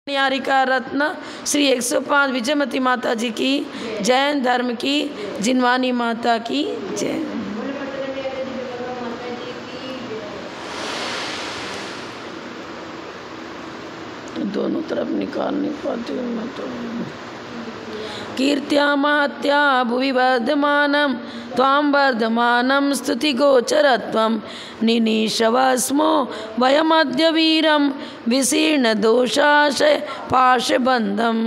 निहारिका रत्न श्री 105 विजयमती माता जी की, जैन धर्म की जिनवानी माता की जय। दोनों तरफ निकाल नहीं पाती हूँ मैं तो। कीर्त्या महत्या भुवि वर्धमानं त्वां वर्धमानं स्तुतिगोचरत्वं निनीशवस्मो वयमद्य वीरं विशीर्णदोषाशय पाशबन्धम्।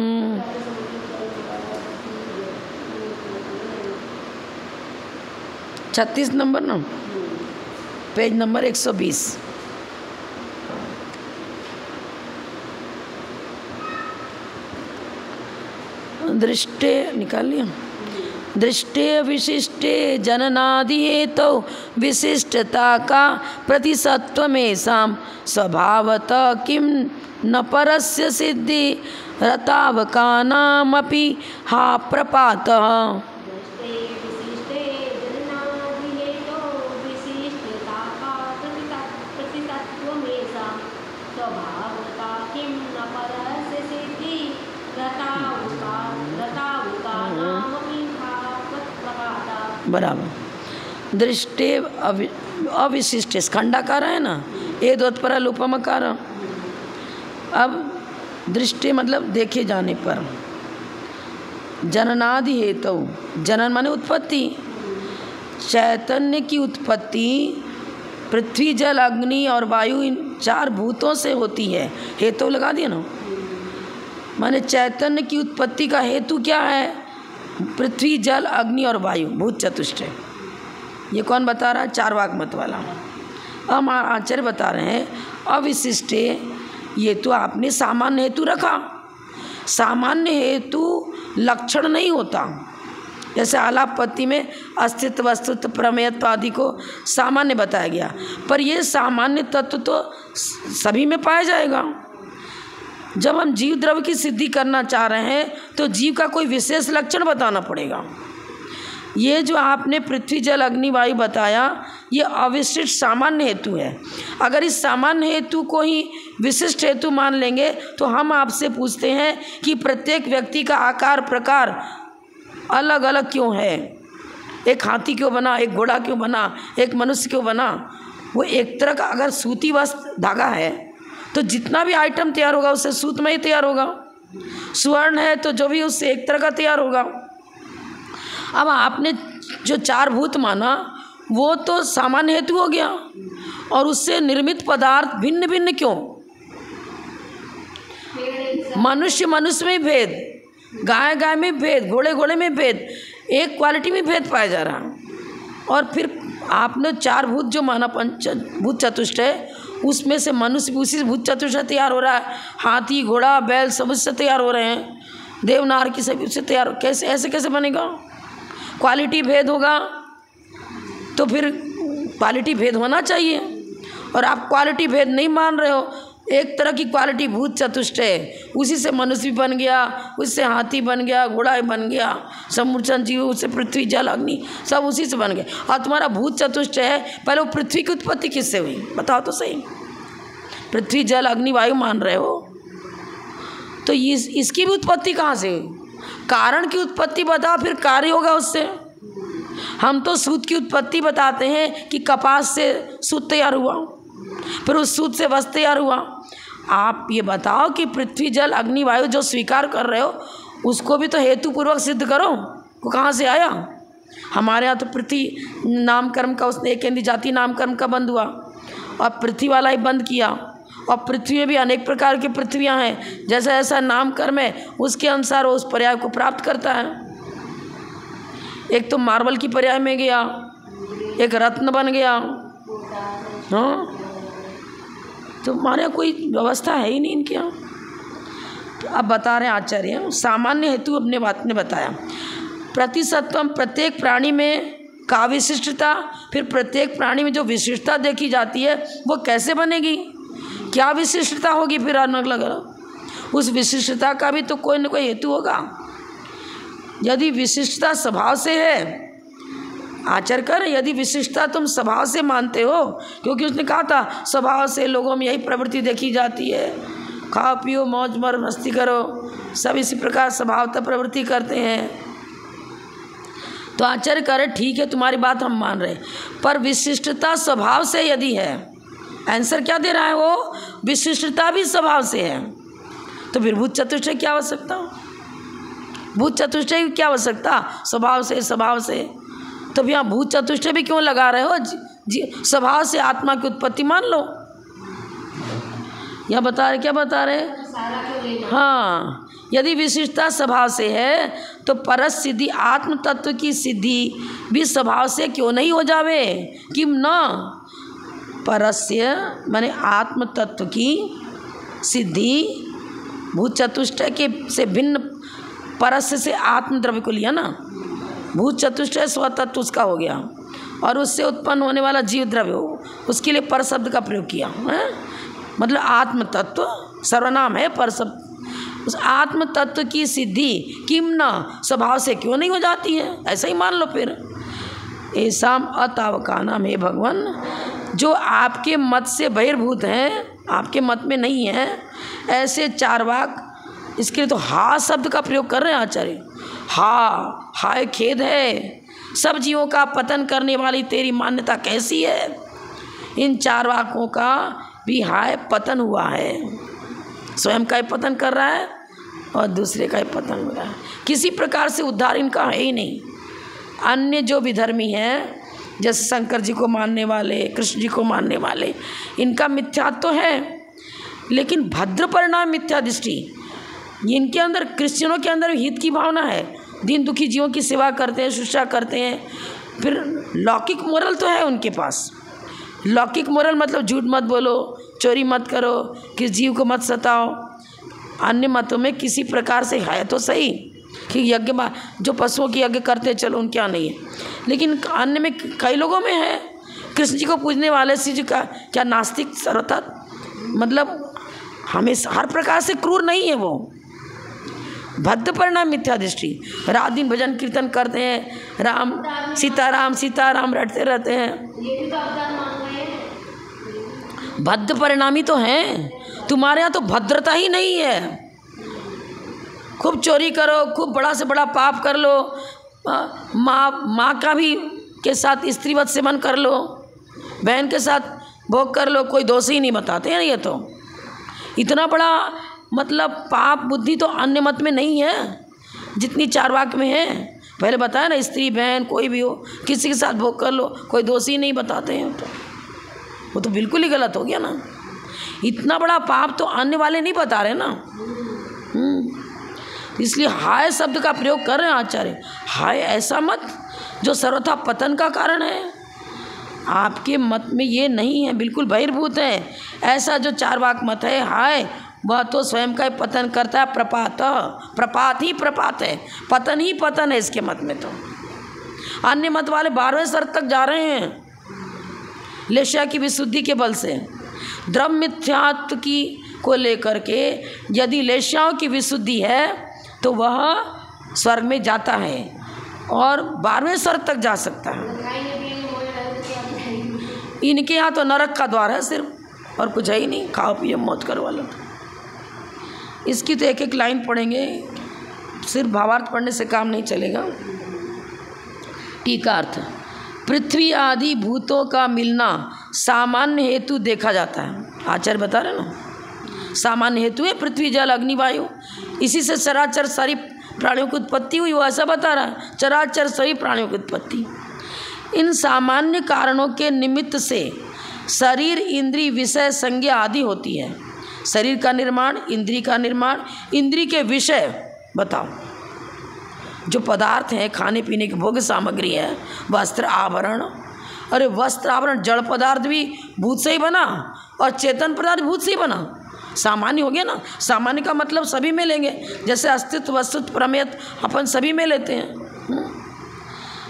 36 नंबर ना, पेज नंबर 120। दृष्टे निकाल लिया। दृष्टे विशिष्टे जननादि हेतु विशिष्टता का प्रतिसत्वमेषां स्वभावतः किं न परस्य सिद्धि रतावकानामपि हा प्रपातः। बराबर। दृष्टे अविशिष्ट खंडाकार है ना, ए दोत्परा लुपमकार। अब दृष्टि मतलब देखे जाने पर। जननादि हेतु, जनन माने उत्पत्ति, चैतन्य की उत्पत्ति पृथ्वी जल अग्नि और वायु इन 4 भूतों से होती है। हेतु लगा दिया ना, माने चैतन्य की उत्पत्ति का हेतु क्या है? पृथ्वी जल अग्नि और वायु, भूत चतुष्टय। ये कौन बता रहा है? चारवाक मत वाला। हम आचार्य बता रहे हैं अविशिष्टे, ये तो आपने सामान्य हेतु रखा। सामान्य हेतु लक्षण नहीं होता। जैसे आलापत्ति में अस्तित्व वस्तुत्व प्रमेयत्व आदि को सामान्य बताया गया, पर ये सामान्य तत्व तो सभी में पाया जाएगा। जब हम जीव द्रव्य की सिद्धि करना चाह रहे हैं तो जीव का कोई विशेष लक्षण बताना पड़ेगा। ये जो आपने पृथ्वी जल अग्नि वायु बताया, ये अविशिष्ट सामान्य हेतु है। अगर इस सामान्य हेतु को ही विशिष्ट हेतु मान लेंगे तो हम आपसे पूछते हैं कि प्रत्येक व्यक्ति का आकार प्रकार अलग अलग क्यों है? एक हाथी क्यों बना, एक घोड़ा क्यों बना, एक मनुष्य क्यों बना? वो एक तरह का अगर सूती वस्त्र धागा है तो जितना भी आइटम तैयार होगा उससे सूत में ही तैयार होगा। स्वर्ण है तो जो भी उससे एक तरह का तैयार होगा। अब आपने जो 4 भूत माना वो तो सामान्य हेतु हो गया, और उससे निर्मित पदार्थ भिन्न भिन्न क्यों? मनुष्य मनुष्य में भेद, गाय गाय में भेद, घोड़े घोड़े में भेद, एक क्वालिटी में भेद पाया जा रहा। और फिर आपने 4 भूत जो माना, भूत चतुष्टय, उसमें से मनुष्य उसी भूत चतुष्टय तैयार हो रहा है। हाथी घोड़ा बैल सब उससे तैयार हो रहे हैं, देवनार की सभी उससे तैयार। कैसे ऐसे कैसे बनेगा? क्वालिटी भेद होगा तो फिर क्वालिटी भेद होना चाहिए, और आप क्वालिटी भेद नहीं मान रहे हो। एक तरह की क्वालिटी भूत चतुष्टय, उसी से मनुष्य भी बन गया, उससे हाथी बन गया, घोड़ा बन गया, समुद्र जीव, उससे पृथ्वी जल अग्नि सब उसी से बन गए। और तुम्हारा भूत चतुष्टय है, पहले वो पृथ्वी की उत्पत्ति किससे हुई बताओ तो सही। पृथ्वी जल अग्नि वायु मान रहे हो तो इसकी भी उत्पत्ति कहाँ से हुई? कारण की उत्पत्ति बताओ, फिर कार्य होगा उससे। हम तो सूत की उत्पत्ति बताते हैं कि कपास से सूत तैयार हुआ, फिर उस सूत से वस्त्र तैयार हुआ। आप ये बताओ कि पृथ्वी जल अग्नि वायु जो स्वीकार कर रहे हो उसको भी तो हेतुपूर्वक सिद्ध करो, वो कहाँ से आया? हमारे यहाँ तो पृथ्वी नामकर्म का, उसने एक जाति नामकर्म का बंद हुआ और पृथ्वी वाला ही बंद किया। और पृथ्वी में भी अनेक प्रकार की पृथ्वियाँ हैं, जैसा जैसा नामकर्म है उसके अनुसार वो उस पर्याय को प्राप्त करता है। एक तो मार्बल की पर्याय में गया, एक रत्न बन गया। हाँ, तो हमारे कोई व्यवस्था है ही नहीं इनके यहाँ। तो अब बता रहे हैं आचार्य, सामान्य हेतु अपने बात ने बताया। प्रतिसत्वम, प्रत्येक प्राणी में का विशिष्टता, फिर प्रत्येक प्राणी में जो विशिष्टता देखी जाती है वो कैसे बनेगी? क्या विशिष्टता होगी? फिर अलग अलग उस विशिष्टता का भी तो कोई न कोई हेतु होगा। यदि विशिष्टता स्वभाव से है, आचर कर, यदि विशिष्टता तुम स्वभाव से मानते हो, क्योंकि उसने कहा था स्वभाव से लोगों में यही प्रवृत्ति देखी जाती है, खाओ पियो मौज मर मस्ती करो, सब इसी प्रकार स्वभावतः प्रवृत्ति करते हैं। तो आचार्य कह रहे ठीक है तुम्हारी बात हम मान रहे, पर विशिष्टता स्वभाव से यदि है, आंसर क्या दे रहा है वो, विशिष्टता भी स्वभाव से है, तो फिर भूत चतुष्टय क्या आवश्यकता, भूत चतुष्टय क्या आवश्यकता, स्वभाव से। तो भी यहाँ भूत चतुष्टय भी क्यों लगा रहे हो, स्वभाव से आत्मा की उत्पत्ति मान लो। यह बता रहे, क्या बता रहे, हाँ, यदि विशिष्टता स्वभाव से है तो परस सिद्धि आत्म तत्व की सिद्धि भी स्वभाव से क्यों नहीं हो जावे, कि न परस्य माने आत्म तत्व की सिद्धि भूत चतुष्टय के से भिन्न, परस्य से आत्म द्रव्य को लिया ना, भूत चतुष्टय स्वतत्व उसका हो गया, और उससे उत्पन्न होने वाला जीव द्रव्य हो, उसके लिए पर शब्द का प्रयोग किया है, मतलब आत्म तत्व सर्वनाम है, पर शब्द, उस आत्म तत्व की सिद्धि किम न स्वभाव से क्यों नहीं हो जाती है, ऐसा ही मान लो फिर। ऐसा अतावकानाम है भगवान, जो आपके मत से बहिर्भूत हैं, आपके मत में नहीं है, ऐसे चारवाक, इसके लिए तो हा शब्द का प्रयोग कर रहे हैं आचार्य। हाय खेद है, सब जीवों का पतन करने वाली तेरी मान्यता कैसी है, इन चारवाकों का भी हाय पतन हुआ है, स्वयं का ही पतन कर रहा है और दूसरे का ही पतन हो रहा है, किसी प्रकार से उद्धार इनका है ही नहीं। अन्य जो विधर्मी हैं, जैसे शंकर जी को मानने वाले, कृष्ण जी को मानने वाले, इनका मिथ्यात्व तो है, लेकिन भद्र परिणाम मिथ्या दृष्टि, इनके अंदर, क्रिश्चियनों के अंदर हित की भावना है, दीन दुखी जीवों की सेवा करते हैं, शुश्रूषा करते हैं, फिर लौकिक मोरल तो है उनके पास। लौकिक मोरल मतलब झूठ मत बोलो, चोरी मत करो, किस जीव को मत सताओ। अन्य मतों में किसी प्रकार से है तो सही कि यज्ञ जो पशुओं की यज्ञ करते हैं, चलो उनके यहाँ नहीं है, लेकिन अन्य में कई लोगों में है। कृष्ण जी को पूजने वाले श्री जी का क्या नास्तिक सर्वथा, मतलब हमें हर प्रकार से क्रूर नहीं है वो, भद्र परिणाम मिथ्या दृष्टि, रात दिन भजन कीर्तन करते हैं, राम सीताराम रटते रहते हैं, ये भी तो अवतार मान रहे हैं, भद्र परिणामी तो हैं। तुम्हारे यहाँ तो भद्रता ही नहीं है, खूब चोरी करो, खूब बड़ा से बड़ा पाप कर लो, माँ का भी के साथ स्त्रीवत सेवन कर लो, बहन के साथ भोग कर लो, कोई दोष ही नहीं बताते हैं। ये तो इतना बड़ा मतलब पाप बुद्धि तो अन्य मत में नहीं है जितनी चारवाक में है। पहले बताया ना, स्त्री बहन कोई भी हो, किसी के साथ भोग कर लो, कोई दोष ही नहीं बताते हैं, तो वो तो बिल्कुल ही गलत हो गया ना। इतना बड़ा पाप तो अन्य वाले नहीं बता रहे ना। इसलिए हाय शब्द का प्रयोग कर रहे हैं आचार्य। हाय ऐसा मत जो सर्वथा पतन का कारण है, आपके मत में ये नहीं है, बिल्कुल बहिर्भूत है। ऐसा जो चारवाक मत है हाय, वह तो स्वयं का ही पतन करता है। प्रपात ही प्रपात है, पतन ही पतन है इसके मत में। तो अन्य मत वाले 12वें स्तर तक जा रहे हैं लेशा की विशुद्धि के बल से। द्रव्य मिथ्यात्व की को लेकर के यदि लेशाओं की विशुद्धि है तो वह स्वर्ग में जाता है और 12वें स्तर तक जा सकता है। इनके यहाँ तो नरक का द्वार है सिर्फ, और कुछ है ही नहीं, खाओ पियो मौत करो वाला। इसकी तो एक एक लाइन पढ़ेंगे, सिर्फ भावार्थ पढ़ने से काम नहीं चलेगा। टीकार्थ, पृथ्वी आदि भूतों का मिलना सामान्य हेतु देखा जाता है। आचार्य बता रहे ना, सामान्य हेतु है पृथ्वी जल अग्नि वायु, इसी से चराचर सारी प्राणियों की उत्पत्ति हुई, वो ऐसा बता रहा है, चराचर सभी प्राणियों की उत्पत्ति। इन सामान्य कारणों के निमित्त से शरीर इंद्रिय विषय संज्ञा आदि होती है। शरीर का निर्माण, इंद्रिय का निर्माण, इंद्रिय के विषय बताओ, जो पदार्थ हैं, खाने पीने की भोग्य सामग्री है, वस्त्र आभरण। अरे वस्त्र आभरण जड़ पदार्थ भी भूत से ही बना और चेतन पदार्थ भूत से ही बना। सामान्य हो गया ना, सामान्य का मतलब सभी में लेंगे, जैसे अस्तित्व वस्तुत्व प्रमेय अपन सभी में लेते हैं।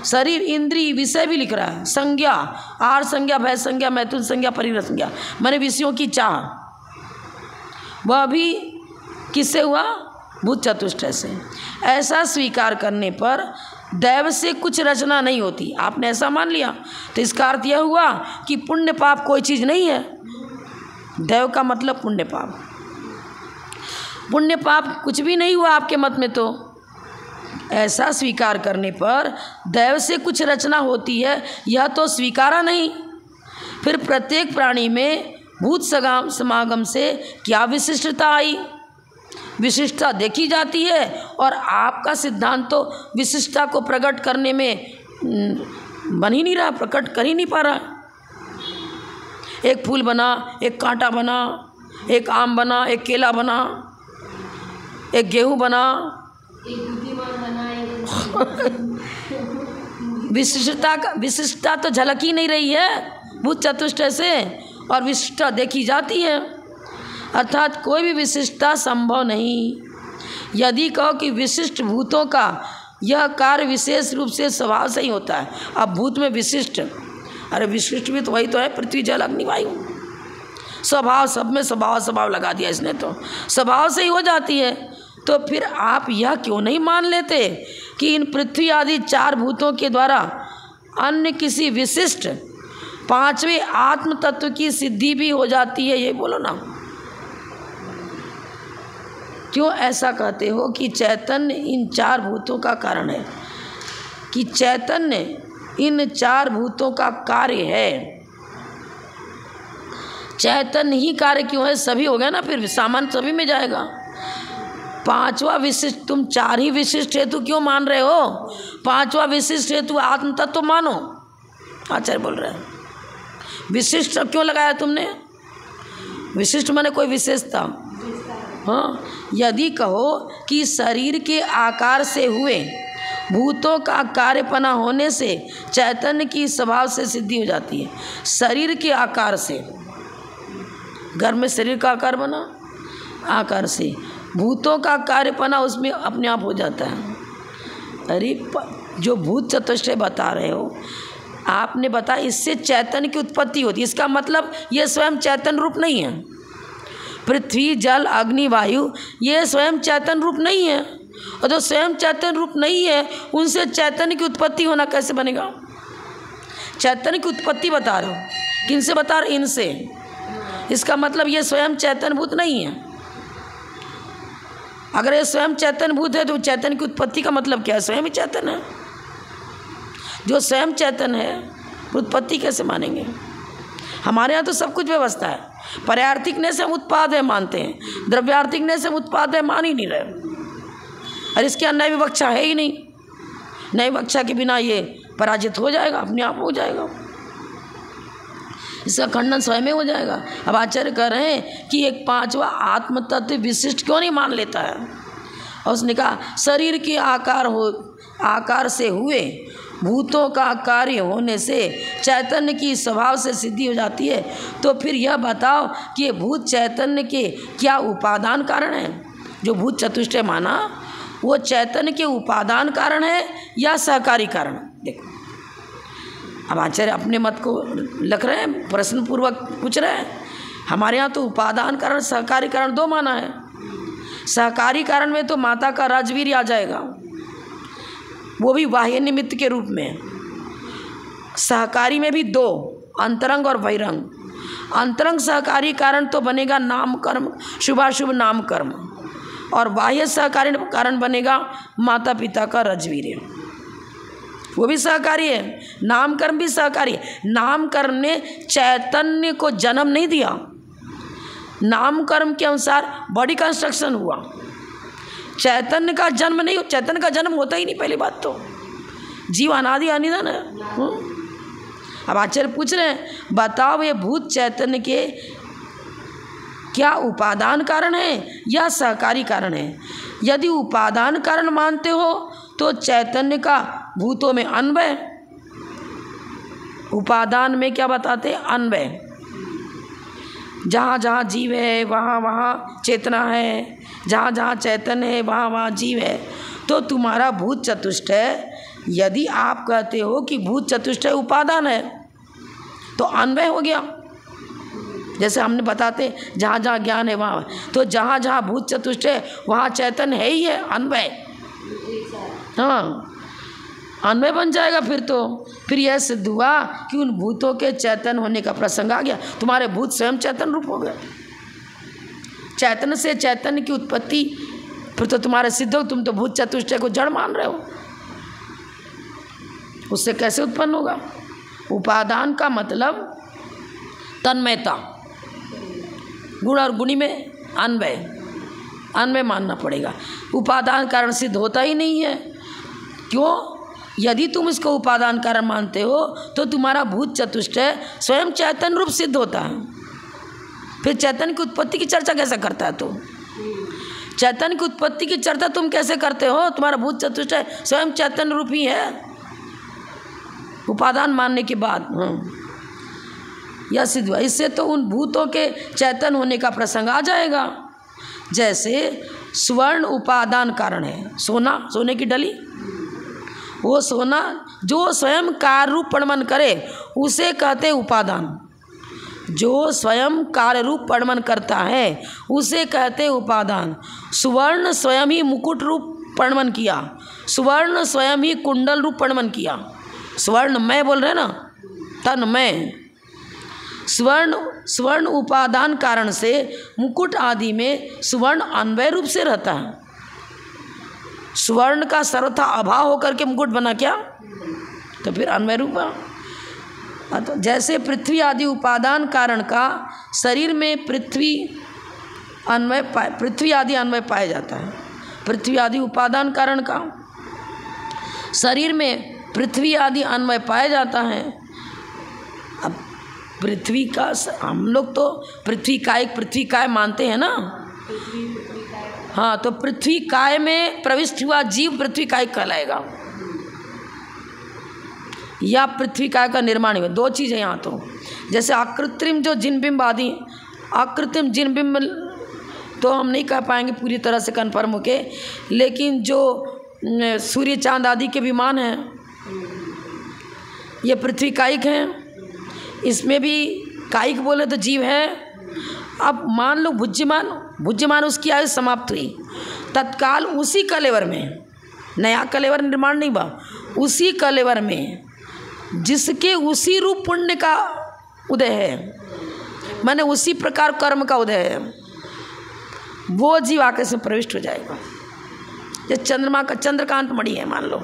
शरीर इंद्रिय विषय भी लिख रहा है, संज्ञा, आहार संज्ञा, भय संज्ञा, मैथुन संज्ञा, परिग्रह संज्ञा, माने विषयों की चाह, वह भी किससे हुआ? भूत चतुष्टय से। ऐसा स्वीकार करने पर दैव से कुछ रचना नहीं होती। आपने ऐसा मान लिया तो इसका अर्थ यह हुआ कि पुण्य पाप कोई चीज़ नहीं है। दैव का मतलब पुण्य पाप, पुण्य पाप कुछ भी नहीं हुआ आपके मत में। तो ऐसा स्वीकार करने पर दैव से कुछ रचना होती है, यह तो स्वीकारा नहीं। फिर प्रत्येक प्राणी में भूत समागम से क्या विशिष्टता आई? विशिष्टता देखी जाती है, और आपका सिद्धांत तो विशिष्टता को प्रकट करने में बन ही नहीं रहा, प्रकट कर ही नहीं पा रहा। एक फूल बना, एक कांटा बना, एक आम बना, एक केला बना, एक गेहूं बना, एक बुद्धिमान बना, विशिष्टता तो झलक ही नहीं रही है भूत चतुष्टय से, और विशिष्टता देखी जाती है। अर्थात कोई भी विशिष्टता संभव नहीं। यदि कहो कि विशिष्ट भूतों का यह कार्य विशेष रूप से स्वभाव से ही होता है। अब भूत में विशिष्ट, अरे विशिष्ट भी तो वही तो है, पृथ्वी जल अग्नि वायु। स्वभाव, सब में स्वभाव लगा दिया इसने, तो स्वभाव से ही हो जाती है। तो फिर आप यह क्यों नहीं मान लेते कि इन पृथ्वी आदि 4 भूतों के द्वारा अन्य किसी विशिष्ट 5वें आत्म तत्व की सिद्धि भी हो जाती है? ये बोलो ना, क्यों ऐसा कहते हो कि चैतन्य इन 4 भूतों का कारण है, कि चैतन्य इन 4 भूतों का कार्य है? चैतन्य ही कार्य क्यों है? सभी हो गया ना, फिर सामान्य सभी में जाएगा। 5वां विशिष्ट, तुम 4 ही विशिष्ट हेतु क्यों मान रहे हो? 5वां विशिष्ट हेतु आत्म तत्व मानो, आचार्य बोल रहे हैं। विशिष्ट क्यों लगाया तुमने? विशिष्ट माने कोई विशेषता। हाँ, यदि कहो कि शरीर के आकार से हुए भूतों का कार्यपना होने से चैतन्य की स्वभाव से सिद्धि हो जाती है। शरीर के आकार से, घर में शरीर का आकार बना, आकार से भूतों का कार्यपना उसमें अपने आप हो जाता है। अरे जो भूत चतुष्टय बता रहे हो, आपने बताया इससे चैतन्य की उत्पत्ति होती है। इसका मतलब ये स्वयं चैतन्य रूप नहीं है। पृथ्वी जल अग्नि वायु ये स्वयं चैतन्य रूप नहीं है, और जो स्वयं चैतन्य रूप नहीं है उनसे चैतन्य की उत्पत्ति होना कैसे बनेगा? चैतन्य की उत्पत्ति बता रहे हो, किनसे बता रहे? इनसे। इसका मतलब ये स्वयं चैतन्य भूत नहीं है। अगर ये स्वयं चैतन्य भूत है तो चैतन्य की उत्पत्ति का मतलब क्या है? स्वयं ही चैतन्य है। जो स्वयं चैतन्य है उत्पत्ति कैसे मानेंगे? हमारे यहाँ तो सब कुछ व्यवस्था है। पर्यार्थिकने से हम उत्पाद है मानते हैं, द्रव्यार्थिकने से हम उत्पाद है मान ही नहीं रहे। और इसके अंदर विवक्षा है ही नहीं। नई विवक्षा के बिना ये पराजित हो जाएगा, अपने आप हो जाएगा, इसका खंडन स्वयं हो जाएगा। अब आचार्य कह रहे हैं कि एक 5वां आत्म तत्व विशिष्ट क्यों नहीं मान लेता है? और उसने कहा शरीर के आकार से हुए भूतों का कार्य होने से चैतन्य की स्वभाव से सिद्धि हो जाती है। तो फिर यह बताओ कि ये भूत चैतन्य के क्या उपादान कारण है? जो भूत चतुष्टय माना वो चैतन्य के उपादान कारण है या सहकारी कारण? देखो, अब आचार्य अपने मत को लिख रहे हैं, प्रश्न पूर्वक पूछ रहे हैं। हमारे यहाँ तो उपादान कारण सहकारी कारण 2 माना है। सहकारी कारण में तो माता का राजवीर्य आ जाएगा, वो भी बाह्य निमित्त के रूप में। सहकारी में भी 2, अंतरंग और बहिरंग। अंतरंग सहकारी कारण तो बनेगा नाम कर्म, शुभाशुभ नाम कर्म, और बाह्य सहकारी कारण बनेगा माता पिता का राजवीर्य, वो भी सहकारी है। नाम कर्म भी सहकारी है। नाम कर्म ने चैतन्य को जन्म नहीं दिया, नाम कर्म के अनुसार बॉडी कंस्ट्रक्शन हुआ। चैतन्य का जन्म नहीं, चैतन्य का जन्म होता ही नहीं। पहली बात तो जीव अनादि अनिधन है। अब आचार्य पूछ रहे हैं बताओ ये भूत चैतन्य के क्या उपादान कारण है या सहकारी कारण है? यदि उपादान कारण मानते हो तो चैतन्य का भूतों में अन्वय, उपादान में क्या बताते हैं? अन्वय। जहाँ जहाँ जीव है वहाँ वहाँ चेतना है, जहाँ जहाँ चैतन्य है वहाँ वहाँ जीव है। तो तुम्हारा भूत चतुष्टय, यदि आप कहते हो कि भूत चतुष्टय उपादान है तो अन्वय हो गया। जैसे हमने बताते जहाँ जहाँ ज्ञान है वहाँ, तो जहाँ जहाँ भूत चतुष्टय वहाँ चैतन्य है ही है, अन्वय। हाँ, अन्वय बन जाएगा। फिर यह सिद्ध हुआ कि उन भूतों के चैतन्य होने का प्रसंग आ गया। तुम्हारे भूत स्वयं चैतन्य रूप हो गए। चैतन्य से चैतन्य की उत्पत्ति, फिर तो तुम्हारे सिद्ध हो, तुम तो भूत चतुष्टय को जड़ मान रहे हो, उससे कैसे उत्पन्न होगा? उपादान का मतलब तन्मयता, गुण और गुणी में अन्वय मानना पड़ेगा। उपादान कारण सिद्ध होता ही नहीं है। क्यों? यदि तुम इसको उपादान कारण मानते हो तो तुम्हारा भूत चतुष्टय स्वयं चैतन्य रूप सिद्ध होता है। फिर चैतन्य की उत्पत्ति की चर्चा कैसे करता है तुम? चैतन्य की उत्पत्ति की चर्चा तुम कैसे करते हो? तुम्हारा भूत चतुष्टय स्वयं चैतन्य रूप ही है उपादान मानने के बाद। यह सिद्ध हुआ। इससे तो उन भूतों के चैतन्य होने का प्रसंग आ जाएगा। जैसे स्वर्ण उपादान कारण है, सोना, सोने की डली, वो सोना जो स्वयं कार्य रूप परिणमन करे उसे कहते हैं उपादान। जो स्वयं कार्य रूप परिणमन करता है उसे कहते हैं उपादान। सुवर्ण स्वयं ही मुकुट रूप परिणमन किया, सुवर्ण स्वयं ही कुंडल रूप परिणमन किया। स्वर्ण मैं बोल रहे ना, तन मैं। स्वर्ण उपादान कारण से मुकुट आदि में सुवर्ण अन्वय रूप से रहता है। स्वर्ण का सर्वथा अभाव होकर के मुकुट बना क्या? तो फिर अन्वय रूप। तो जैसे पृथ्वी आदि उपादान कारण का शरीर में पृथ्वी आदि अन्वय पाया जाता है। पृथ्वी आदि उपादान कारण का शरीर में पृथ्वी आदि अन्वय पाया जाता है। अब पृथ्वी का हम लोग तो पृथ्वी काय मानते हैं ना। हाँ, तो पृथ्वी काय में प्रविष्ट हुआ जीव पृथ्वी काय कहलाएगा, या पृथ्वी काय का निर्माण हुआ। दो चीज़ है यहाँ तो। जैसे आकृत्रिम जो जिनबिंब आदि, आकृत्रिम जिनबिंब तो हम नहीं कह पाएंगे पूरी तरह से कन्फर्म होके, लेकिन जो सूर्य चांद आदि के विमान हैं ये पृथ्वी कायिक हैं। इसमें भी कायिक बोले तो जीव है। अब मान लो भुज्यमान उसकी आयु समाप्त हुई, तत्काल उसी कलेवर में, नया कलेवर निर्माण नहीं बा, उसी कलेवर में जिसके उसी रूप पुण्य का उदय है, माने उसी प्रकार कर्म का उदय है, वो जीव आके इसमें प्रविष्ट हो जाएगा। जैसे चंद्रमा का चंद्रकांत मणि है मान लो।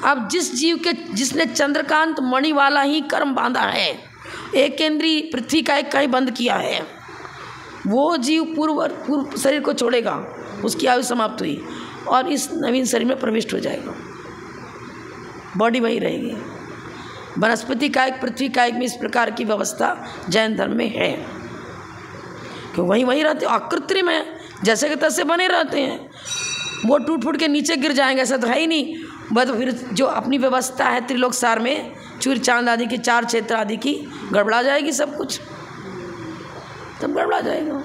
अब जिस जीव के जिसने चंद्रकांत मणि वाला ही कर्म बांधा है, एक केंद्रीय पृथ्वी का एक कहीं बंद किया है, वो जीव पूर्व शरीर को छोड़ेगा, उसकी आयु समाप्त हुई और इस नवीन शरीर में प्रविष्ट हो जाएगा, बॉडी वही रहेगी। वनस्पति कायिक पृथ्वी कायिक में इस प्रकार की व्यवस्था जैन धर्म में है कि वही रहते, अकृत्रिम है, जैसे कि तैसे बने रहते हैं। वो टूट फूट के नीचे गिर जाएंगे ऐसा तो है ही नहीं। बस फिर जो अपनी व्यवस्था है त्रिलोक सार में, सूर्य चांद आदि की, चार क्षेत्र आदि की गड़बड़ा जाएगी, सब कुछ तब गड़बड़ा जाएगा।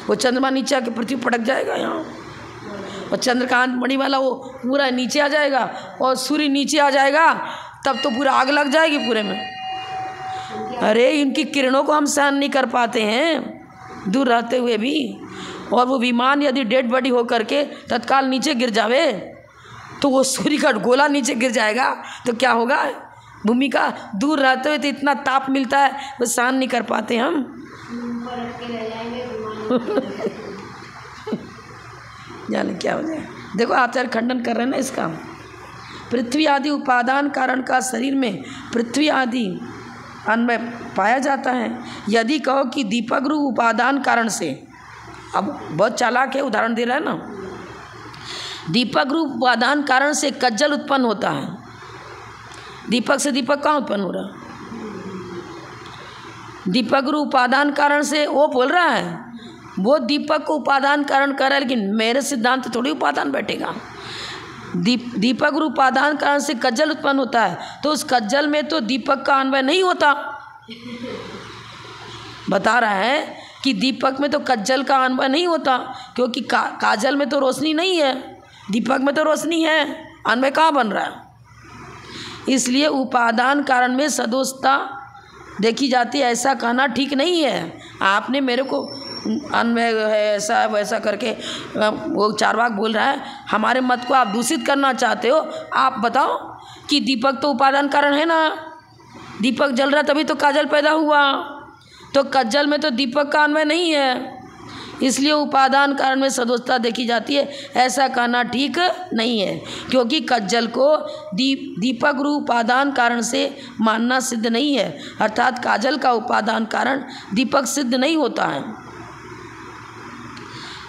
वो चंद्रमा नीचे आके पृथ्वी पटक जाएगा यहाँ, और चंद्रकांत मणि वाला वो पूरा नीचे आ जाएगा, और सूर्य नीचे आ जाएगा, तब तो पूरा आग लग जाएगी पूरे में। अरे इनकी किरणों को हम सहन नहीं कर पाते हैं दूर रहते हुए भी, और वो विमान यदि डेड बॉडी हो करके तत्काल नीचे गिर जावे तो वो सूर्य का गोला नीचे गिर जाएगा, तो क्या होगा? भूमि का दूर रहते हुए तो इतना ताप मिलता है वो सहन नहीं कर पाते हम। जाने क्या हो जाए। देखो आचार्य खंडन कर रहे हैं ना इसका। पृथ्वी आदि उपादान कारण का शरीर में पृथ्वी आदि अन्वय पाया जाता है। यदि कहो कि दीपक रूप उपादान कारण से, अब बहुत चालाक है, उदाहरण दे रहा है ना, दीपक रूप उपादान कारण से कज्जल उत्पन्न होता है। दीपक से दीपक कहाँ उत्पन्न हो रहा है? दीपक रूप उपादान कारण से वो बोल रहा है, वो दीपक को उपादान कारण कर रहा है, लेकिन मेरे सिद्धांत तो थोड़ी उपादान बैठेगा। दीपक रूप उपादान कारण से कज्जल उत्पन्न होता है, तो उस कज्जल में तो दीपक का अन्वय नहीं होता। बता रहा है कि दीपक में तो कज्जल का अन्वय नहीं होता, क्योंकि काजल में तो रोशनी नहीं है, दीपक में तो रोशनी है, अन्वय कहाँ बन रहा है? इसलिए उपादान कारण में सदोषता देखी जाती है, ऐसा कहना ठीक नहीं है। आपने मेरे को अन्वय है ऐसा वैसा करके वो चारवाक बोल रहा है, हमारे मत को आप दूषित करना चाहते हो। आप बताओ कि दीपक तो उपादान कारण है ना, दीपक जल रहा तभी तो काजल पैदा हुआ, तो कज्जल में तो दीपक का अन्वय नहीं है, इसलिए उपादान कारण में सदोषता देखी जाती है, ऐसा कहना ठीक नहीं है, क्योंकि कज्जल को दीपक रूप उपादान कारण से मानना सिद्ध नहीं है, अर्थात काजल का उपादान कारण दीपक सिद्ध नहीं होता है।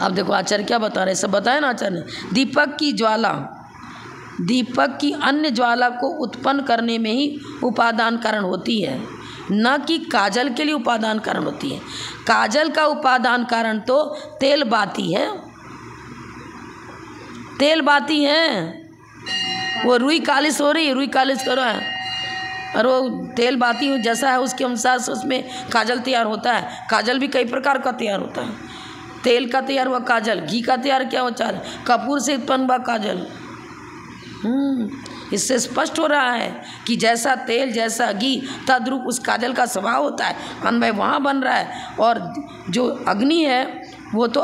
अब देखो आचार्य क्या बता रहे, सब बताए ना आचार्य, दीपक की ज्वाला दीपक की अन्य ज्वाला को उत्पन्न करने में ही उपादान कारण होती है, न कि काजल के लिए उपादान कारण होती है। काजल का उपादान कारण तो तेल बाती है, तेल बाती है। वो रुई कालिश हो रही है, रुई कालिश कर रहा है और वो तेल बाती जैसा है उसके अनुसार से उसमें काजल तैयार होता है। काजल भी कई प्रकार का तैयार होता है, तेल का तैयार हुआ काजल, घी का तैयार क्या होता है, कपूर से उत्पन्न हुआ काजल। इससे स्पष्ट हो रहा है कि जैसा तेल जैसा घी तद्रूप उस काजल का स्वभाव होता है, अन्वय वहाँ बन रहा है। और जो अग्नि है वो तो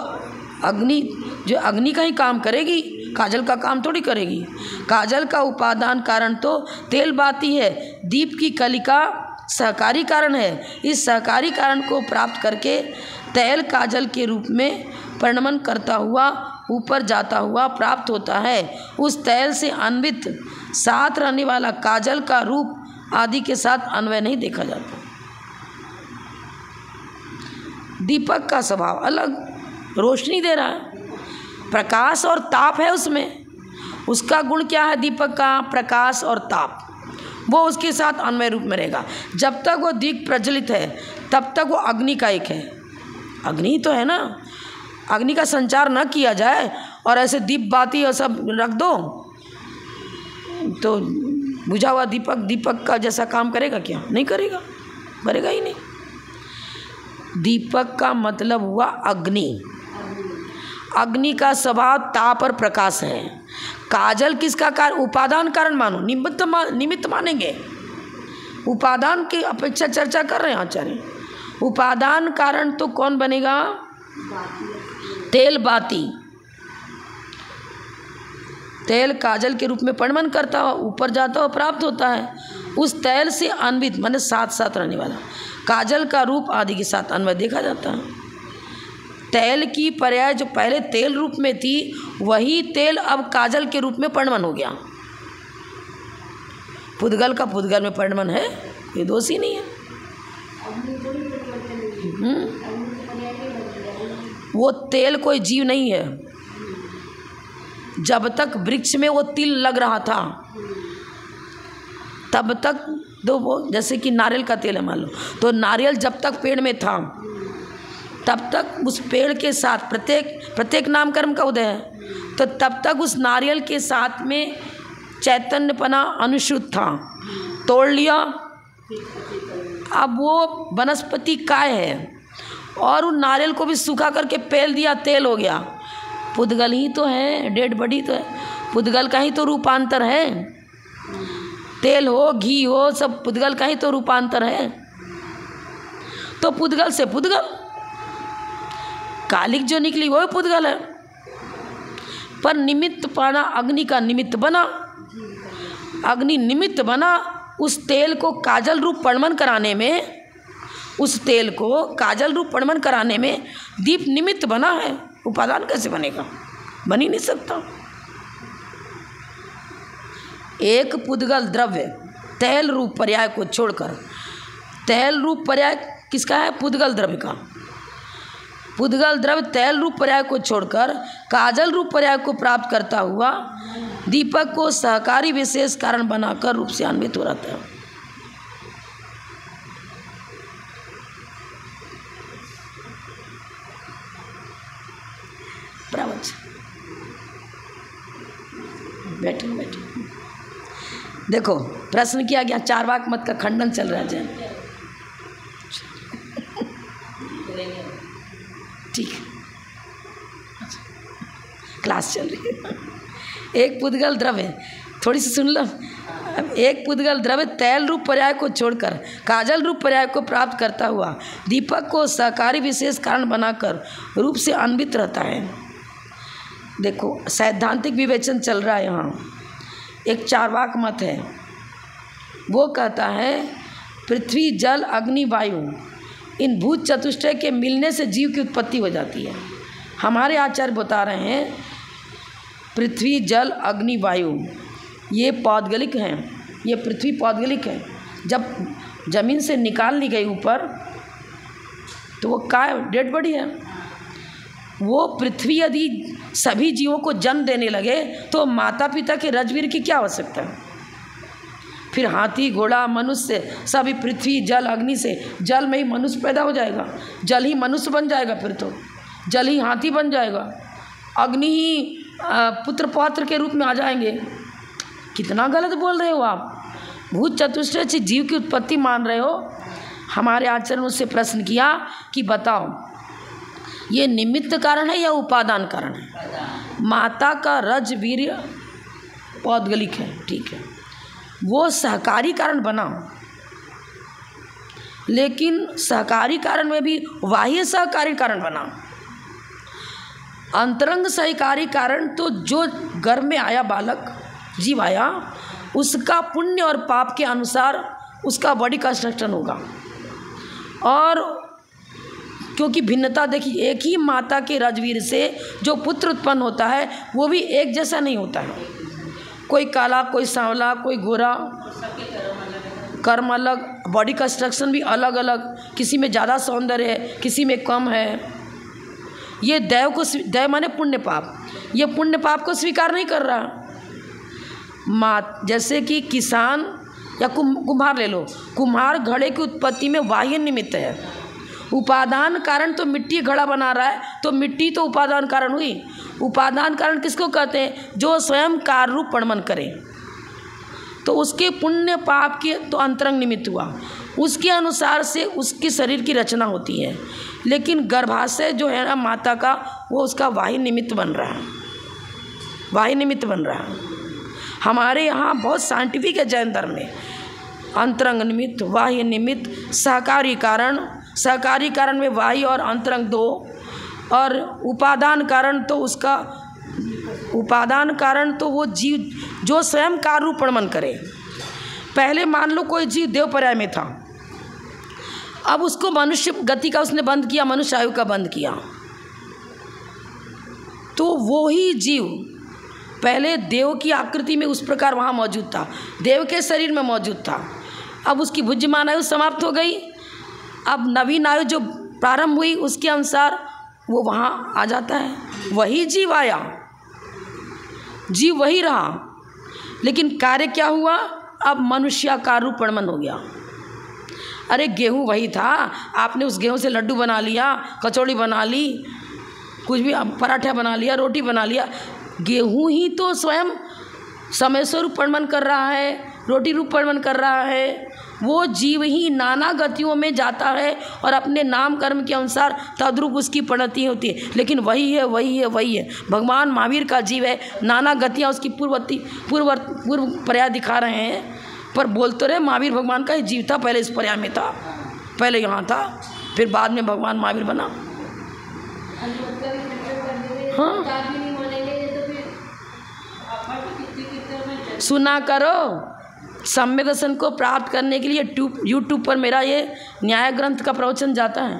अग्नि जो अग्नि का ही काम करेगी, काजल का काम थोड़ी करेगी। काजल का उपादान कारण तो तेल बाती है, दीप की कलिका सहकारी कारण है। इस सहकारी कारण को प्राप्त करके तेल काजल के रूप में परिणमन करता हुआ ऊपर जाता हुआ प्राप्त होता है। उस तेल से अन्वित साथ रहने वाला काजल का रूप आदि के साथ अन्वय नहीं देखा जाता। दीपक का स्वभाव अलग, रोशनी दे रहा है, प्रकाश और ताप है उसमें। उसका गुण क्या है दीपक का, प्रकाश और ताप, वो उसके साथ अन्वय रूप में रहेगा। जब तक वो दीप प्रज्वलित है तब तक वो अग्नि का एक है, अग्नि तो है ना। अग्नि का संचार न किया जाए और ऐसे दीप बाती और सब रख दो तो बुझा हुआ दीपक का जैसा काम करेगा क्या, नहीं करेगा, करेगा ही नहीं। दीपक का मतलब हुआ अग्नि, अग्नि का स्वभाव ताप और प्रकाश है। काजल किसका कारण, उपादान कारण मानो, निमित्त मानेंगे। उपादान की अपेक्षा चर्चा कर रहे हैं आचार्य। उपादान कारण तो कौन बनेगा, तेल बाती। तेल काजल के रूप में परिणमन करता हो, ऊपर जाता हो, प्राप्त होता है। उस तेल से अन्वित माने साथ साथ रहने वाला काजल का रूप आदि के साथ अन्वय देखा जाता है। तेल की पर्याय जो पहले तेल रूप में थी वही तेल अब काजल के रूप में परिणमन हो गया। पुद्गल का पुद्गल में परिणमन है, ये दोष ही नहीं है। वो तेल कोई जीव नहीं है। जब तक वृक्ष में वो तिल लग रहा था तब तक तो वो, जैसे कि नारियल का तेल है मान लो, तो नारियल जब तक पेड़ में था तब तक उस पेड़ के साथ प्रत्येक नाम कर्म का उदय है, तो तब तक उस नारियल के साथ में चैतन्यपना अनुश्रुत था। तोड़ लिया, अब वो वनस्पति काय है और उन नारियल को भी सूखा करके पेल दिया, तेल हो गया। पुद्गल ही तो है, डेड बॉडी तो है, पुद्गल का ही तो रूपांतर है। तेल हो घी हो सब पुद्गल का ही तो रूपांतर है। तो पुद्गल से पुद्गल, कालिक जो निकली वो पुद्गल है, पर निमित्त पाना अग्नि का निमित्त बना, अग्नि निमित्त बना उस तेल को काजल रूप परिणमन कराने में, उस तेल को काजल रूप परिणमन कराने में दीप निमित्त बना है। उपादान कैसे बनेगा, बन ही नहीं सकता। एक पुद्गल द्रव्य तेल रूप पर्याय को छोड़कर, तेल रूप पर्याय किसका है, पुद्गल द्रव्य का। पुद्गल द्रव्य तेल रूप पर्याय को छोड़कर काजल रूप पर्याय को प्राप्त करता हुआ दीपक को सहकारी विशेष कारण बनाकर रूप से अन्वित हो रहता है। बैठो बैठो, देखो प्रश्न किया गया, चारवाक मत का खंडन चल रहा है। ठीक है, क्लास चल रही है। एक पुद्गल द्रव्य, थोड़ी सी सुन लो। एक पुद्गल द्रव्य तेल रूप पर्याय को छोड़कर काजल रूप पर्याय को प्राप्त करता हुआ दीपक को सहकारी विशेष कारण बनाकर रूप से अन्वित रहता है। देखो सैद्धांतिक विवेचन चल रहा है यहाँ। एक चारवाक मत है, वो कहता है पृथ्वी जल अग्नि वायु इन भूत चतुष्टय के मिलने से जीव की उत्पत्ति हो जाती है। हमारे आचार्य बता रहे हैं पृथ्वी जल अग्नि वायु ये पौद्गलिक हैं, ये पृथ्वी पौद्गलिक है। जब जमीन से निकाल ली गई ऊपर तो वो काय डेड बॉडी है। वो पृथ्वी यदि सभी जीवों को जन्म देने लगे तो माता पिता के रजवीर की क्या आवश्यकता है? फिर हाथी घोड़ा मनुष्य सभी पृथ्वी जल अग्नि से, जल में ही मनुष्य पैदा हो जाएगा, जल ही मनुष्य बन जाएगा, फिर तो जल ही हाथी बन जाएगा, अग्नि ही पुत्र पौत्र के रूप में आ जाएंगे। कितना गलत बोल रहे हो आप। भूत चतुष्टय से जीव की उत्पत्ति मान रहे हो। हमारे आचार्य ने उससे प्रश्न किया कि बताओ ये निमित्त कारण है या उपादान कारण है? माता का रज वीर्य पौद्गलिक है, ठीक है, वो सहकारी कारण बना, लेकिन सहकारी कारण में भी बाह्य सहकारी कारण बना। अंतरंग सहकारी कारण तो जो गर्भ में आया बालक जीव आया उसका पुण्य और पाप के अनुसार उसका बॉडी कंस्ट्रक्शन होगा। और क्योंकि भिन्नता देखिए, एक ही माता के रजवीर से जो पुत्र उत्पन्न होता है वो भी एक जैसा नहीं होता है। कोई काला, कोई सांवला, कोई गोरा, कर्म अलग, बॉडी कंस्ट्रक्शन भी अलग अलग, किसी में ज़्यादा सौंदर्य है, किसी में कम है। ये दैव माने पुण्य पाप, ये पुण्य पाप को स्वीकार नहीं कर रहा। जैसे कि किसान या कुम्हार ले लो, कुम्हार घड़े की उत्पत्ति में बाह्य निमित्त है। उपादान कारण तो मिट्टी घड़ा बना रहा है, तो मिट्टी तो उपादान कारण हुई। उपादान कारण किसको कहते हैं? जो स्वयं कार्य रूप परिणमन करे, तो उसके पुण्य पाप के तो अंतरंग निमित्त हुआ, उसके अनुसार से उसके शरीर की रचना होती है। लेकिन गर्भाशय जो है ना माता का, वो उसका बाह्य निमित्त बन रहा है, बाह्य निमित्त बन रहा है। हमारे यहाँ बहुत साइंटिफिक है जैन धर्म में, अंतरंग निमित्त, बाह्य निमित्त, सहकारी कारण। सहकारी कारण में बाह्य और अंतरंग दो, और उपादान कारण तो उसका उपादान कारण तो वो जीव जो स्वयं कार्य रूप परिणमन करे। पहले मान लो कोई जीव देव पर्याय में था, अब उसको मनुष्य गति का उसने बंद किया, मनुष्य आयु का बंद किया, तो वो ही जीव पहले देव की आकृति में उस प्रकार वहाँ मौजूद था, देव के शरीर में मौजूद था। अब उसकी भुज्यमान आयु समाप्त हो गई, अब नवीन आयु जो प्रारंभ हुई उसके अनुसार वो वहाँ आ जाता है। वही जीव आया, जीव वही रहा, लेकिन कार्य क्या हुआ? अब मनुष्याकार रूप परिणमन हो गया। अरे गेहूँ वही था, आपने उस गेहूँ से लड्डू बना लिया, कचौड़ी बना ली, कुछ भी पराठा बना लिया, रोटी बना लिया। गेहूँ ही तो स्वयं समय स्वरूप परिणमन कर रहा है, रोटी रूप परिणमन कर रहा है। वो जीव ही नाना गतियों में जाता है और अपने नाम कर्म के अनुसार तद्रूप उसकी परिणति होती है, लेकिन वही है, वही है, वही है। भगवान महावीर का जीव है, नाना गतियाँ उसकी पूर्व पर्याय दिखा रहे हैं, पर बोल तो रहे महावीर भगवान का ही जीव था, पहले इस पर्याय में था, पहले यहाँ था, फिर बाद में भगवान महावीर बना। हाँ, सुना करो। सम्यक दर्शन को प्राप्त करने के लिए यूट्यूब पर मेरा ये न्याय ग्रंथ का प्रवचन जाता है।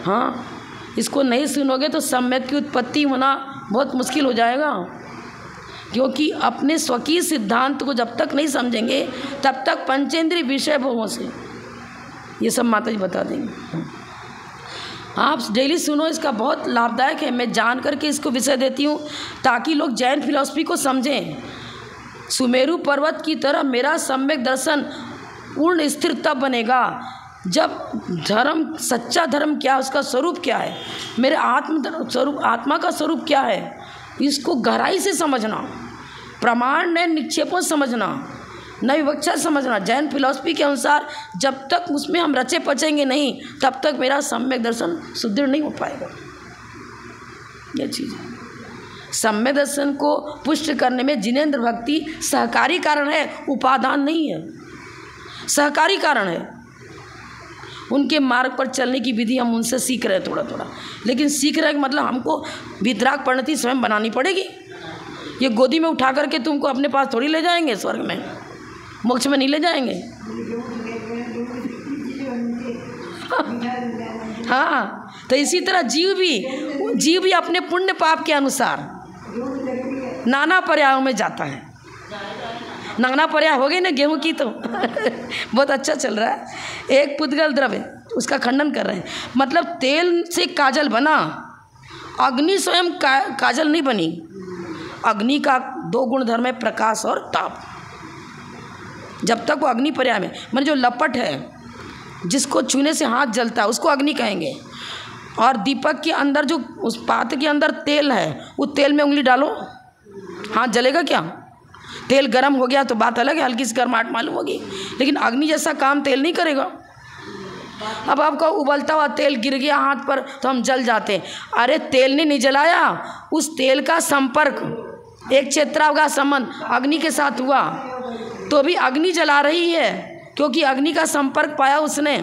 हाँ, इसको नहीं सुनोगे तो सम्यक की उत्पत्ति होना बहुत मुश्किल हो जाएगा, क्योंकि अपने स्वकीय सिद्धांत को जब तक नहीं समझेंगे तब तक पंचेंद्रिय विषय भोगों से ये सब माता जी बता देंगे। आप डेली सुनो, इसका बहुत लाभदायक है। मैं जान करके इसको विषय देती हूँ ताकि लोग जैन फिलॉसफी को समझें। सुमेरु पर्वत की तरह मेरा सम्यक दर्शन पूर्ण स्थिर तब बनेगा जब धर्म, सच्चा धर्म क्या है, उसका स्वरूप क्या है, मेरे आत्मा का स्वरूप क्या है, इसको गहराई से समझना, प्रमाण ने निक्षेपों समझना, न विवक्षा समझना। जैन फिलॉसफी के अनुसार जब तक उसमें हम रचे पचेंगे नहीं, तब तक मेरा सम्यक दर्शन सुदृढ़ नहीं हो पाएगा। ये चीज़ है। सम्यक दर्शन को पुष्ट करने में जिनेंद्र भक्ति सहकारी कारण है, उपादान नहीं है, सहकारी कारण है। उनके मार्ग पर चलने की विधि हम उनसे सीख रहे हैं थोड़ा थोड़ा, लेकिन सीख रहे हैं मतलब हमको वितराग परिणति स्वयं बनानी पड़ेगी। ये गोदी में उठा करके तुमको अपने पास थोड़ी ले जाएंगे, स्वर्ग में मोक्ष में नहीं ले जाएंगे। हाँ, तो इसी तरह जीव भी अपने पुण्य पाप के अनुसार नाना पर्यायों में जाता है। नाना पर्याय हो गई ना गेहूं की, तो बहुत अच्छा चल रहा है। एक पुद्गल द्रव्य, उसका खंडन कर रहे हैं। मतलब तेल से काजल बना, अग्नि स्वयं काजल नहीं बनी। अग्नि का 2 गुणधर्म है, प्रकाश और ताप। जब तक वो अग्नि पर्याय में, मतलब जो लपट है, जिसको छूने से हाथ जलता है, उसको अग्नि कहेंगे। और दीपक के अंदर जो उस पात्र के अंदर तेल है, वो तेल में उंगली डालो, हाथ जलेगा क्या? तेल गर्म हो गया तो बात अलग है, हल्की सी गर्माहट मालूम होगी, लेकिन अग्नि जैसा काम तेल नहीं करेगा। अब आपका उबलता हुआ तेल गिर गया हाथ पर तो हम जल जाते हैं। अरे तेल ने नहीं जलाया, उस तेल का संपर्क, एक क्षेत्रावगाह संबंध अग्नि के साथ हुआ तो भी अग्नि जला रही है, क्योंकि अग्नि का संपर्क पाया उसने।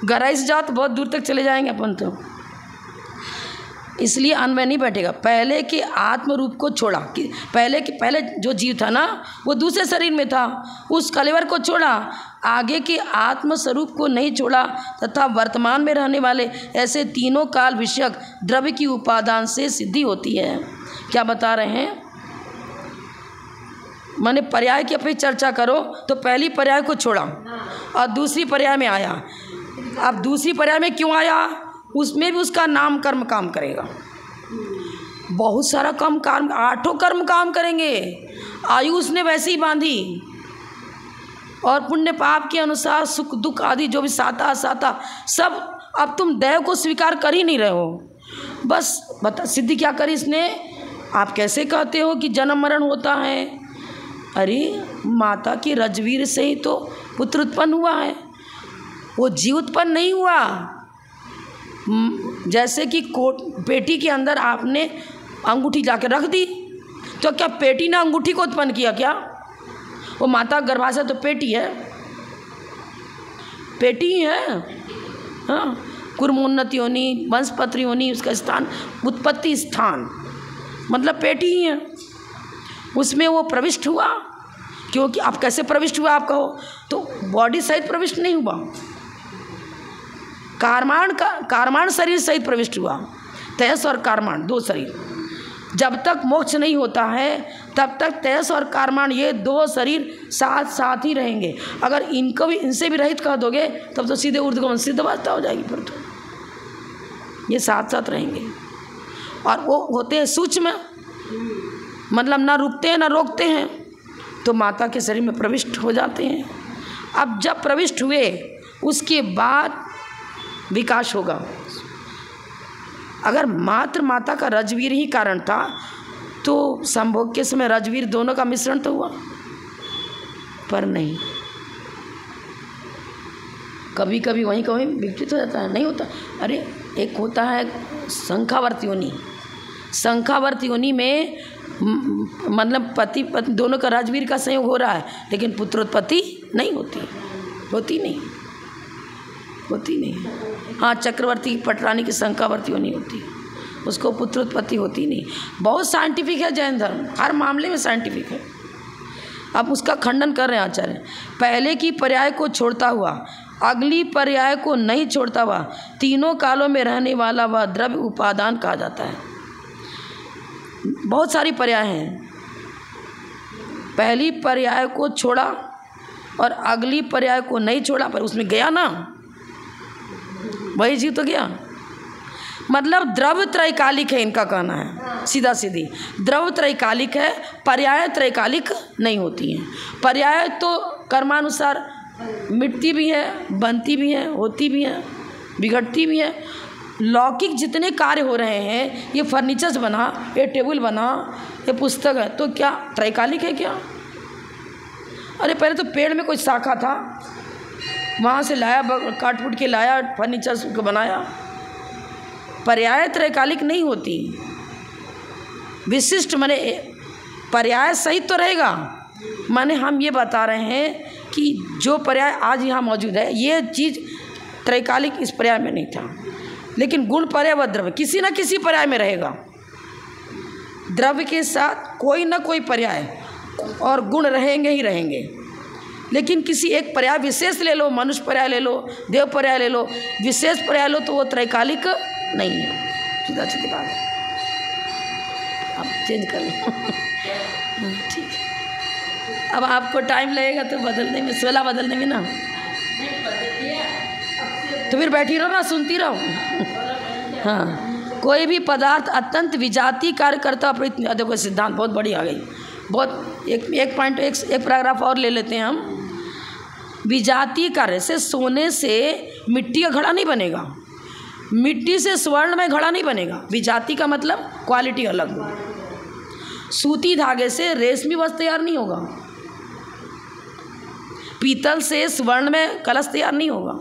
गहराई से जाओ तो बहुत दूर तक चले जाएंगे अपन तो, इसलिए अन्वय नहीं बैठेगा। पहले के आत्म रूप को छोड़ा, कि पहले जो जीव था ना, वो दूसरे शरीर में था, उस कलेवर को छोड़ा, आगे के आत्म स्वरूप को नहीं छोड़ा, तथा वर्तमान में रहने वाले ऐसे तीनों काल विषयक द्रव्य की उपादान से सिद्धि होती है। क्या बता रहे हैं? माने पर्याय की अपनी चर्चा करो तो पहली पर्याय को छोड़ा और दूसरी पर्याय में आया। अब दूसरी पर्याय में क्यों आया? उसमें भी उसका नाम कर्म काम करेगा। बहुत सारा कर्म 8 कर्म काम करेंगे। आयु उसने वैसे ही बांधी, और पुण्य पाप के अनुसार सुख दुख आदि जो भी साता असाता सब। अब तुम दैव को स्वीकार कर ही नहीं रहे हो। बस बता, सिद्धि क्या करी इसने? आप कैसे कहते हो कि जन्म मरण होता है? अरे माता की रजवीर से ही तो पुत्र उत्पन्न हुआ है, वो जीव उत्पन्न नहीं हुआ। जैसे कि पेटी के अंदर आपने अंगूठी जाकर रख दी, तो क्या पेटी ने अंगूठी को उत्पन्न किया क्या? वो माता गर्भाशय तो पेटी है, पेटी ही है। हाँ, कुर्मोन्नति योनि, वंशपत्री योनि, उसका स्थान, उत्पत्ति स्थान मतलब पेटी ही है। उसमें वो प्रविष्ट हुआ, क्योंकि आप कैसे प्रविष्ट हुआ आप कहो तो बॉडी सहित प्रविष्ट नहीं हुआ, कारमान शरीर सहित प्रविष्ट हुआ। तेजस और कारमान 2 शरीर। जब तक मोक्ष नहीं होता है तब तक तेजस और कारमान ये 2 शरीर साथ साथ ही रहेंगे। अगर इनको भी, इनसे भी रहित कर दोगे तब तो सीधे ऊर्ध्वगमन सिद्ध अवस्था हो जाएगी। फिर तो ये साथ साथ रहेंगे, और वो होते हैं सूक्ष्म, मतलब ना रुकते हैं ना रोकते हैं, तो माता के शरीर में प्रविष्ट हो जाते हैं। अब जब प्रविष्ट हुए उसके बाद विकास होगा। अगर मात्र माता का रजवीर ही कारण था तो संभोग के समय रजवीर दोनों का मिश्रण तो हुआ, पर नहीं, कभी कभी वहीं कहीं विकसित हो जाता है, नहीं होता। अरे एक होता है शंखावर्त योनि, शंखावर्त योनि में मतलब पति पत्नी दोनों का राजवीर का संयोग हो रहा है, लेकिन पुत्रोत्पत्ति नहीं होती नहीं। हाँ, चक्रवर्ती पटरानी की शंखावर्ती नहीं होती, उसको पुत्रोत्पत्ति होती नहीं। बहुत साइंटिफिक है जैन धर्म, हर मामले में साइंटिफिक है। अब उसका खंडन कर रहे हैं आचार्य। पहले की पर्याय को छोड़ता हुआ अगली पर्याय को नहीं छोड़ता हुआ तीनों कालों में रहने वाला वह द्रव्य उपादान कहा जाता है। बहुत सारी पर्याय हैं। पहली पर्याय को छोड़ा और अगली पर्याय को नहीं छोड़ा, पर उसमें गया ना, वही जीव तो गया। मतलब द्रव्य त्रैकालिक है, इनका कहना है सीधा सीधी। द्रव्य त्रैकालिक है, पर्याय त्रैकालिक नहीं होती हैं। पर्याय तो कर्मानुसार मिटती भी है, बनती भी है, होती भी है, बिगड़ती भी है। लौकिक जितने कार्य हो रहे हैं, ये फर्नीचर्स बना, ये टेबल बना, ये पुस्तक है, तो क्या त्रैकालिक है क्या? अरे पहले तो पेड़ में कोई शाखा था, वहाँ से लाया, काट फूट के लाया, फर्नीचर्स को बनाया। पर्याय त्रैकालिक नहीं होती। विशिष्ट माने पर्याय सहित तो रहेगा। माने हम ये बता रहे हैं कि जो पर्याय आज यहाँ मौजूद है, ये चीज़ त्रैकालिक इस पर्याय में नहीं था, लेकिन गुण पर्याय व द्रव्य किसी न किसी पर्याय में रहेगा। द्रव्य के साथ कोई न कोई पर्याय और गुण रहेंगे ही रहेंगे। लेकिन किसी एक पर्याय विशेष ले लो, मनुष्य पर्याय ले लो, देव पर्याय ले लो, विशेष पर्याय लो, तो वो त्रैकालिक नहीं है। सीधा सीधी बात है। अब चेंज कर लो। ठीक है, अब आपको टाइम लगेगा तो बदलने में, सोला बदलने में ना, तो फिर बैठी रहो ना, सुनती रहो। हाँ, कोई भी पदार्थ अत्यंत विजातीय कार्य करता अपनी, देखो सिद्धांत बहुत बड़ी आ गई, बहुत एक पॉइंट, एक पैराग्राफ और ले लेते हैं हम। विजातीय कार्य से सोने से मिट्टी का घड़ा नहीं बनेगा, मिट्टी से स्वर्ण में घड़ा नहीं बनेगा। विजातीय का मतलब क्वालिटी अलग हो। सूती धागे से रेशमी वस्त्र तैयार नहीं होगा, पीतल से स्वर्ण में कलश तैयार नहीं होगा।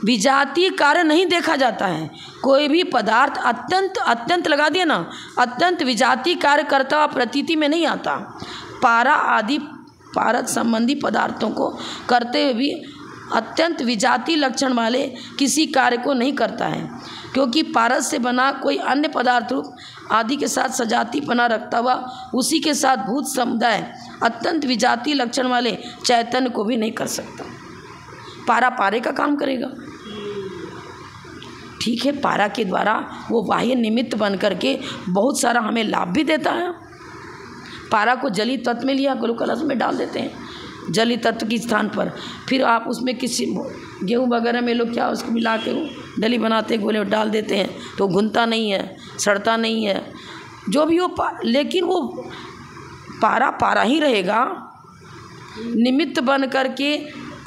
विजातीय कार्य नहीं देखा जाता है। कोई भी पदार्थ अत्यंत लगा दिया ना, अत्यंत विजातीय कार्य करता हुआ प्रतीति में नहीं आता। पारा आदि पारद संबंधी पदार्थों को करते हुए भी अत्यंत विजातीय लक्षण वाले किसी कार्य को नहीं करता है, क्योंकि पारद से बना कोई अन्य पदार्थ रूप आदि के साथ सजातीपना रखता हुआ उसी के साथ भूत समुदाय अत्यंत विजातीय लक्षण वाले चैतन्य को भी नहीं कर सकता। पारा पारे का काम करेगा, ठीक है, पारा के द्वारा वो बाह्य निमित्त बन करके बहुत सारा हमें लाभ भी देता है। पारा को जली तत्व में लिया, गुरु कलश में डाल देते हैं जली तत्व के स्थान पर, फिर आप उसमें किसी गेहूँ वगैरह में लोग क्या उसको मिला के वो डली बनाते, गोले डाल देते हैं, तो घुनता नहीं है, सड़ता नहीं है, जो भी हो। लेकिन वो पारा पारा ही रहेगा, निमित्त बन करके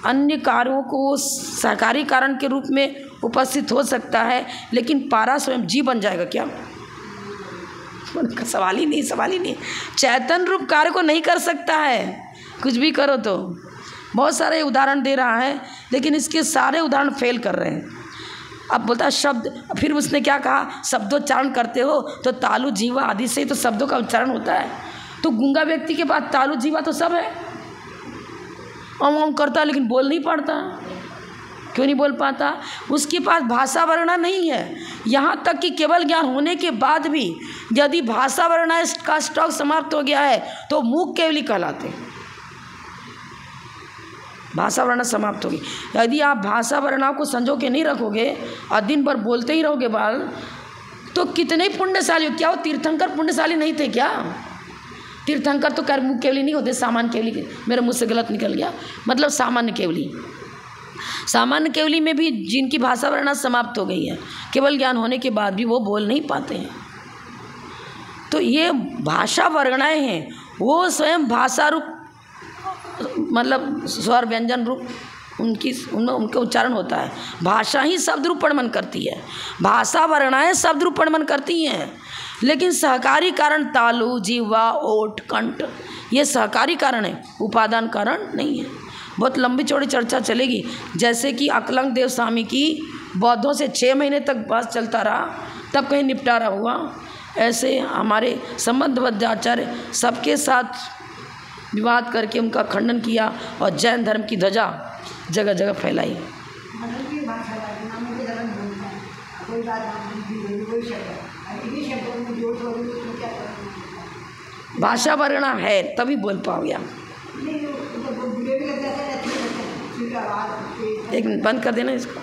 अन्य कार्यों को सहकारी कारण के रूप में उपस्थित हो सकता है, लेकिन पारा स्वयं जीव बन जाएगा क्या? सवाल ही नहीं। चैतन्य रूप कार्य को नहीं कर सकता है, कुछ भी करो तो। बहुत सारे उदाहरण दे रहा है, लेकिन इसके सारे उदाहरण फेल कर रहे हैं। अब बोलता है शब्द, फिर उसने क्या कहा, शब्दोच्चारण करते हो तो तालु जीवा आदि से ही तो शब्दों का उच्चारण होता है। तो गूंगा व्यक्ति के पास तालु जीवा तो सब है, ओम करता है, लेकिन बोल नहीं पाता। क्यों नहीं बोल पाता? उसके पास भाषा वर्णा नहीं है। यहाँ तक कि केवल ज्ञान होने के बाद भी यदि भाषा वर्णा का स्टॉक समाप्त हो गया है तो मूक केवली कहलाते हैं। भाषा वर्णा समाप्त होगी। यदि आप भाषा वर्णा को संजो के नहीं रखोगे और दिन भर बोलते ही रहोगे बाल, तो कितने पुण्यशाली हो। क्या वो तीर्थंकर पुण्यशाली नहीं थे क्या? तीर्थंकर तो कर मुख केवली नहीं होते, सामान्य केवली। मेरे मुँह से गलत निकल गया, मतलब सामान्य केवली। सामान्य केवली में भी जिनकी भाषा वर्णा समाप्त हो गई है, केवल ज्ञान होने के बाद भी वो बोल नहीं पाते हैं। तो ये भाषा वर्णाएं हैं, वो स्वयं भाषा रूप, मतलब स्वर व्यंजन रूप उनमें उनका उच्चारण होता है। भाषा ही शब्द रूप प्रमाण करती है, भाषा वर्णाएं शब्द रूप प्रमाण करती हैं। लेकिन सहकारी कारण तालु जीवा ओठ कंठ ये सहकारी कारण है, उपादान कारण नहीं है। बहुत लंबी चौड़ी चर्चा चलेगी। जैसे कि अकलंग देव स्वामी की बौद्धों से 6 महीने तक बहस चलता रहा, तब कहीं निपटारा हुआ। ऐसे हमारे संबंधबद्ध आचार्य सबके साथ विवाद करके उनका खंडन किया और जैन धर्म की ध्वजा जगह जगह फैलाई। भाषा वर्णा है तभी बोल पाओगे आप। एक बंद कर देना इसको।